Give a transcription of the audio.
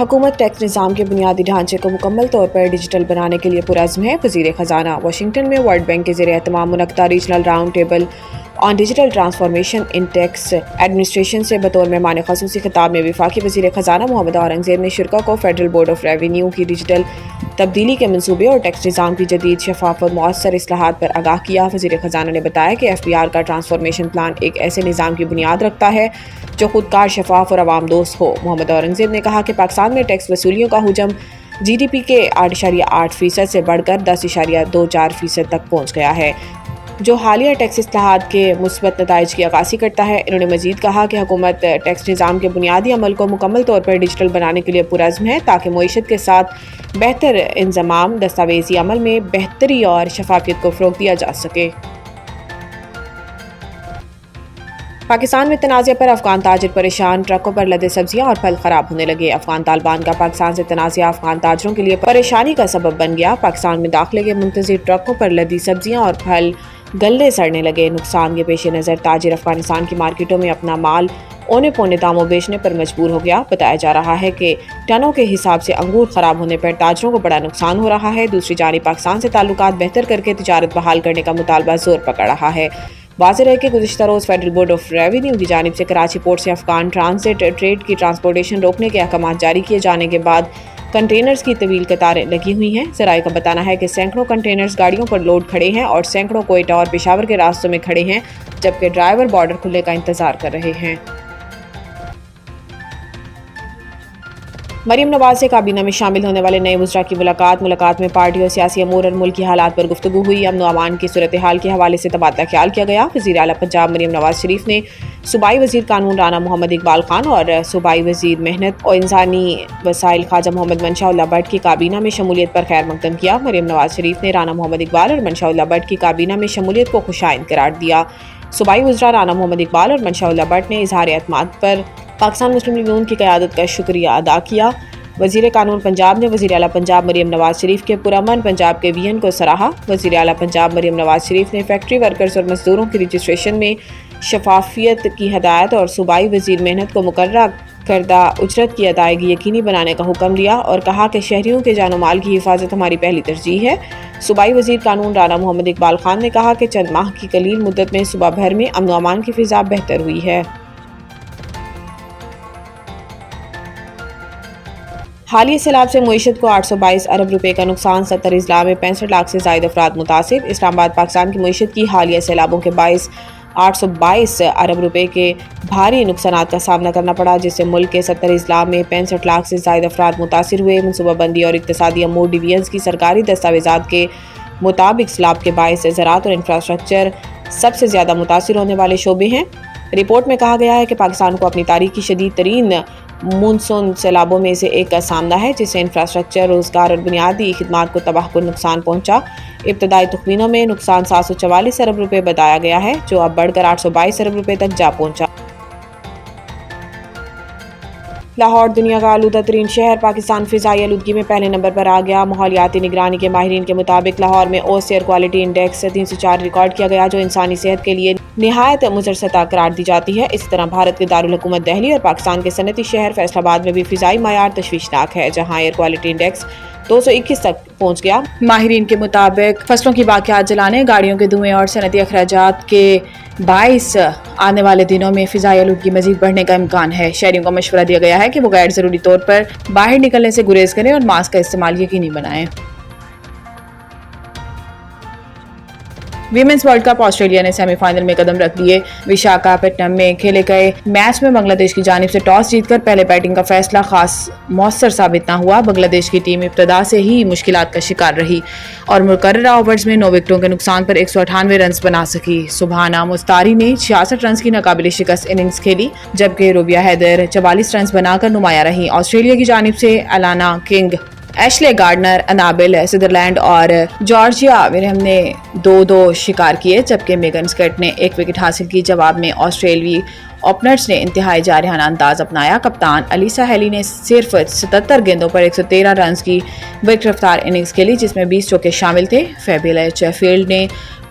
حکومت ٹیکس نظام کے بنیادی ڈھانچے کو مکمل طور پر ڈیجیٹل بنانے کے لیے پرعزم ہے۔ وزیر خزانہ واشنگٹن میں ورلڈ بینک کے زیر اہتمام منعقدہ regional round table on digital transformation in tax administration سے بطور مہمان خصوصی خطاب میں وفاقی وزیر خزانہ محمد اورنگزیب نے شرکاء کو فیڈرل بورڈ آف ریونیو کی ڈیجیٹل تبدیلی کے منصوبے اور ٹیکس نظام کی جدید، شفاف اور مؤثر اصلاحات پر آگاہ کیا۔ وزیر خزانہ نے بتایا کہ FBR کا ٹرانسفارمیشن پلان ایک ایسے نظام کی بنیاد رکھتا ہے جو خودکار، شفاف اور عوام دوست ہو۔ محمد اورنگزیب نے کہا کہ پاکستان میں ٹیکس وصولیوں کا حجم GDP کے 8.8% سے بڑھ کر 10.24% تک پہنچ گیا ہے، جو حالیہ ٹیکس اصلاحات کے مثبت نتائج کی عکاسی کرتا ہے۔ انہوں نے مزید کہا کہ حکومت ٹیکس نظام کے بنیادی عمل کو مکمل طور پر ڈیجیٹل بنانے کے لیے پرعزم ہے تاکہ معیشت کے ساتھ بہتر انضمام، دستاویزی عمل میں بہتری اور شفافیت کو فروغ دیا جا سکے۔ پاکستان میں تنازع پر افغان تاجر پریشان، ٹرکوں پر لدے سبزیاں اور پھل خراب ہونے لگے۔ افغان طالبان کا پاکستان سے تنازع افغان تاجروں کے لیے پریشانی کا سبب بن گیا۔ پاکستان میں داخلے کے منتظر ٹرکوں پر لدی سبزیاں اور پھل گلنے سڑنے لگے۔ نقصان کے پیش نظر تاجر افغانستان کی مارکیٹوں میں اپنا مال اونے پونے داموں بیچنے پر مجبور ہو گیا۔ بتایا جا رہا ہے کہ ٹنوں کے حساب سے انگور خراب ہونے پر تاجروں کو بڑا نقصان ہو رہا ہے۔ دوسری جانب پاکستان سے تعلقات بہتر کر کے تجارت بحال کرنے کا مطالبہ زور پکڑ رہا ہے۔ واضح ہے کہ گزشتہ روز فیڈرل بورڈ آف ریونیو کی جانب سے کراچی پورٹ سے افغان ٹرانزٹ ٹریڈ کی ٹرانسپورٹیشن روکنے کے احکامات جاری کیے جانے کے بعد کنٹینرز کی طویل قطاریں لگی ہوئی ہیں۔ ذرائع کا بتانا ہے کہ سینکڑوں کنٹینرز گاڑیوں پر لوڈ کھڑے ہیں اور سینکڑوں کوئٹہ اور پشاور کے راستوں میں کھڑے ہیں، جبکہ ڈرائیور بارڈر کھلنے کا انتظار کر رہے ہیں۔ مریم نواز سے کابینہ میں شامل ہونے والے نئے وزراء کی ملاقات میں پارٹی اور سیاسی امور اور ملکی حالات پر گفتگو ہوئی۔ امن و امان کی صورتحال کے حوالے سے تبادلہ خیال کیا گیا۔ وزیر اعلیٰ پنجاب مریم نواز شریف نے صوبائی وزیر قانون رانا محمد اقبال خان اور صوبائی وزیر محنت اور انسانی وسائل خواجہ محمد منشاء اللہ بٹ کی کابینہ میں شمولیت پر خیر مقدم کیا۔ مریم نواز شریف نے رانا محمد اقبال اور منشاء اللہ بٹ کی کابینہ میں شمولیت کو خوشائند قرار دیا۔ صوبائی وزراء رانا محمد اقبال اور منشاء اللہ بٹ نے اظہار اعتماد پر پاکستان مسلم لیگ نون کی قیادت کا شکریہ ادا کیا۔ وزیر قانون پنجاب نے وزیر اعلیٰ پنجاب مریم نواز شریف کے پرامن پنجاب کے ویژن کو سراہا۔ وزیر اعلیٰ پنجاب مریم نواز شریف نے فیکٹری ورکرز اور مزدوروں کی رجسٹریشن میں شفافیت کی ہدایت اور صوبائی وزیر محنت کو مقررہ کردہ اجرت کی ادائیگی یقینی بنانے کا حکم دیا اور کہا کہ شہریوں کے جان و مال کی حفاظت ہماری پہلی ترجیح ہے۔ صوبائی وزیر قانون رانا محمد اقبال خان نے کہا کہ چند ماہ کی قلیل مدت میں صوبہ بھر میں امن و امان کی فضا بہتر ہوئی ہے۔ حالیہ سیلاب سے معیشت کو 822 ارب روپے کا نقصان، 70 اضلاع میں 65 لاکھ سے زائد افراد متاثر۔ اسلام آباد پاکستان کی معیشت کی حالیہ سیلابوں کے باعث 822 ارب روپے کے بھاری نقصانات کا سامنا کرنا پڑا، جس سے ملک کے 70 اضلاع میں 65 لاکھ سے زائد افراد متاثر ہوئے۔ منصوبہ بندی اور اقتصادی امور ڈویژن کی سرکاری دستاویزات کے مطابق سیلاب کے باعث زراعت اور انفراسٹرکچر سب سے زیادہ متاثر ہونے والے شعبے ہیں۔ رپورٹ میں کہا گیا ہے کہ پاکستان کو اپنی تاریخ کی شدید ترین مونسون سیلابوں میں سے ایک کا سامنا ہے، جس سے انفراسٹرکچر، روزگار اور بنیادی خدمات کو تباہ کن نقصان پہنچا۔ ابتدائی تخمینوں میں نقصان 744 ارب روپے بتایا گیا ہے، جو اب بڑھ کر 822 ارب روپے تک جا پہنچا۔ لاہور دنیا کا آلودہ ترین شہر، پاکستان فضائی آلودگی میں پہلے نمبر پر آ گیا۔ ماحولیاتی نگرانی کے ماہرین کے مطابق لاہور میں اوس ایئر کوالٹی انڈیکس 304 ریکارڈ کیا گیا، جو انسانی صحت کے لیے نہایت مضر سطح قرار دی جاتی ہے۔ اسی طرح بھارت کے دارالحکومت دہلی اور پاکستان کے صنعتی شہر فیصل آباد میں بھی فضائی معیار تشویشناک ہے، جہاں ایئر کوالٹی انڈیکس 221 تک پہنچ گیا۔ ماہرین کے مطابق فصلوں کی باقیات جلانے، گاڑیوں کے دھوئیں اور صنعتی اخراجات کے باعث آنے والے دنوں میں فضائی آلودگی مزید بڑھنے کا امکان ہے۔ شہریوں کو مشورہ دیا گیا ہے کہ وہ غیر ضروری طور پر باہر نکلنے سے گریز کریں اور ماسک کا استعمال یقینی بنائیں۔ ویمنز ورلڈ کپ، آسٹریلیا نے سیمی فائنل میں قدم رکھ لیے۔ وشاکھاپٹنم میں کھیلے گئے میچ میں بنگلہ دیش کی جانب سے ٹاس جیت کر پہلے بیٹنگ کا فیصلہ خاص مؤثر ثابت نہ ہوا۔ بنگلہ دیش کی ٹیم ابتدا سے ہی مشکلات کا شکار رہی اور مقررہ اوورز میں 9 وکٹوں کے نقصان پر 198 رنز بنا سکی۔ سبحانہ مستاری نے 66 رنز کی ناقابل شکست اننگز کھیلی، جبکہ روبیہ حیدر 44 رنز بنا کر نمایاں رہیں۔ آسٹریلیا کی جانب سے Alana King, Ashley Gardner, Annabel Sutherland اور جارجیا ورہم نے 2-2 شکار کیے، جبکہ میگن اسکٹ نے 1 وکٹ حاصل کی۔ جواب میں آسٹریلوی اوپنرز نے انتہائی جارحانہ انداز اپنایا۔ کپتان الیسا ہیلی نے صرف 77 گیندوں پر 113 رنز کی وکٹ رفتار اننگز کھیلی، جس میں 20 چوکے شامل تھے۔ فیبیلا شیفیلڈ نے